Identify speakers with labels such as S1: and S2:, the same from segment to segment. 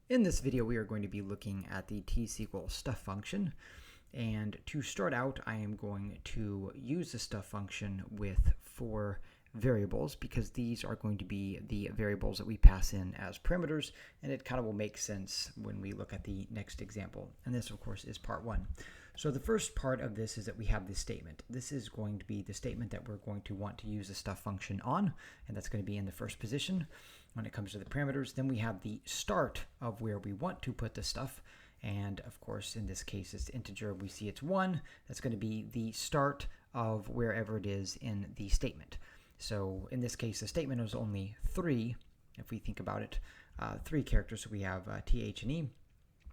S1: In this video, we are going to be looking at the T-SQL stuff function. And to start out, I am going to use the stuff function with 4 variables because these are going to be the variables that we pass in as parameters, and it kind of will make sense when we look at the next example. And this, of course, is part 1. So the first part of this is that we have this statement. This is going to be the statement that we're going to want to use the stuff function on, and that's going to be in the first position when it comes to the parameters. Then we have the start of where we want to put the stuff. And of course, in this case, it's integer. We see it's 1. That's going to be the start of wherever it is in the statement. So in this case, the statement is only 3, if we think about it, 3 characters. So we have T, H, and E,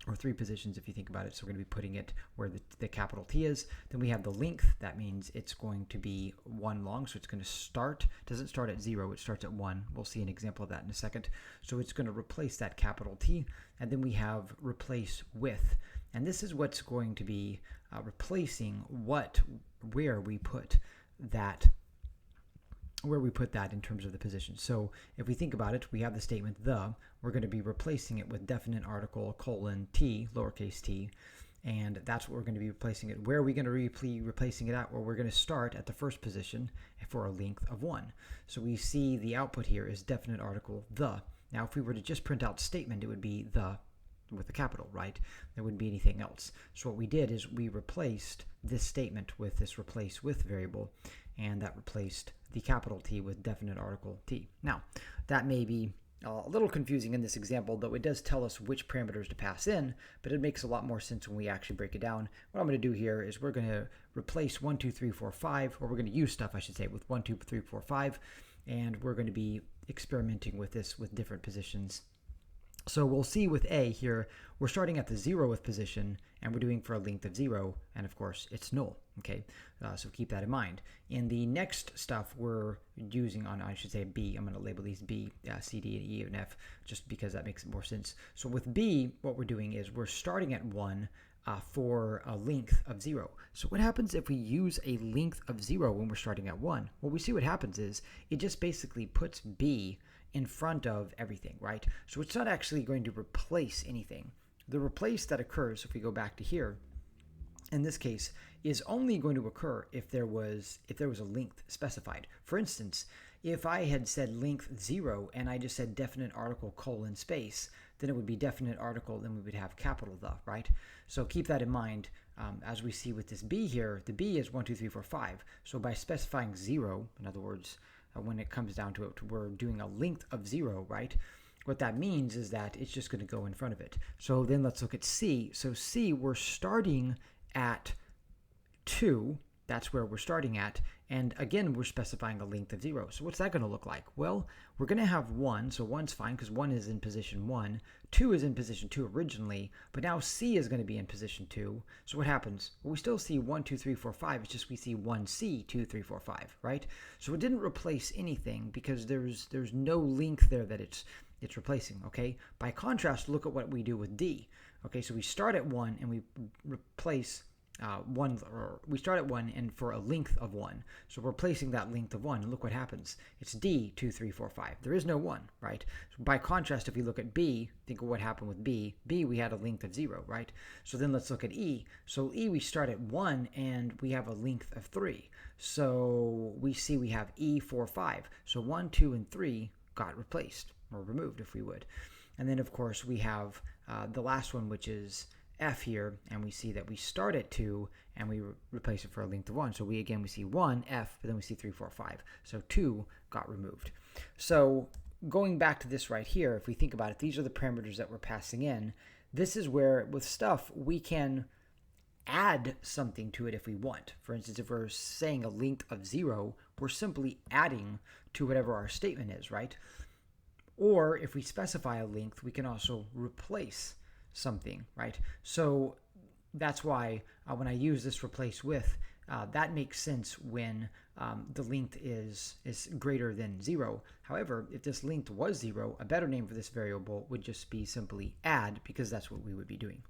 S1: or 3 positions if you think about it. So we're going to be putting it where the capital T is. Then we have the length. That means it's going to be 1 long. So it's going to start, doesn't start at 0, it starts at 1. We'll see an example of that in a second. So it's going to replace that capital T. And then we have replace with. And this is what's going to be replacing where we put that in terms of the position. So if we think about it, we have the statement we're going to be replacing it with definite article T, lowercase t, and that's what we're going to be replacing it. Where are we going to be replacing it at? Well, we're going to start at the first position for a length of 1. So we see the output here is definite article the. Now if we were to just print out statement, it would be the with the capital, right? There wouldn't be anything else. So what we did is we replaced this statement with this replace with variable, and that replaced the capital T with definite article T. Now, that may be a little confusing in this example, though it does tell us which parameters to pass in, but it makes a lot more sense when we actually break it down. What I'm going to do here is we're going to replace 1, 2, 3, 4, 5, or we're going to use stuff, I should say, with 1, 2, 3, 4, 5, and we're going to be experimenting with this with different positions. So we'll see with A here, we're starting at the 0th position, and we're doing for a length of 0, and of course it's null, okay? So keep that in mind. In the next stuff, we're using on, I should say B, I'm going to label these B, C, D, and E, and F, just because that makes more sense. So with B, what we're doing is we're starting at 1 for a length of 0. So what happens if we use a length of 0 when we're starting at 1? Well, we see what happens is it just basically puts B in front of everything, right? So it's not actually going to replace anything. The replace that occurs, if we go back to here, in this case, is only going to occur if there was a length specified. For instance, if I had said length 0 and I just said definite article space, then it would be definite article, then we would have capital the, right? So keep that in mind. As we see with this B here, the B is 1, 2, 3, 4, 5. So by specifying 0, in other words, when it comes down to it, we're doing a length of 0, right? What that means is that it's just going to go in front of it. So then let's look at C. So C, we're starting at 2. That's where we're starting at. And again, we're specifying a length of 0. So what's that going to look like? Well, we're going to have 1. So 1's fine because 1 is in position 1. 2 is in position 2 originally. But now C is going to be in position 2. So what happens? Well, we still see 1, 2, 3, 4, 5. It's just we see 1C, 2, 3, 4, 5, right? So it didn't replace anything because there's no length there that it's replacing, okay? By contrast, look at what we do with D. Okay, so we start at 1 and we replace 1, or we start at 1 and for a length of 1. So we're replacing that length of 1, and look what happens. It's D, 2, 3, 4, 5. There is no 1, right? So by contrast, if we look at B, think of what happened with B. B, we had a length of 0, right? So then let's look at E. So E, we start at 1 and we have a length of 3. So we see we have E, 4, 5. So 1, 2, and 3 got replaced, or removed if we would. And then of course we have the last one, which is F here, and we see that we start at 2 and we replace it for a length of 1. So we see 1, F, but then we see 3, 4, 5. So 2 got removed. So going back to this right here, if we think about it, these are the parameters that we're passing in. This is where with stuff we can add something to it if we want. For instance, if we're saying a length of 0, we're simply adding to whatever our statement is, right? Or if we specify a length, we can also replace something, right? So that's why when I use this replace with, that makes sense when the length is greater than 0. However, if this length was 0, a better name for this variable would just be simply add, because that's what we would be doing.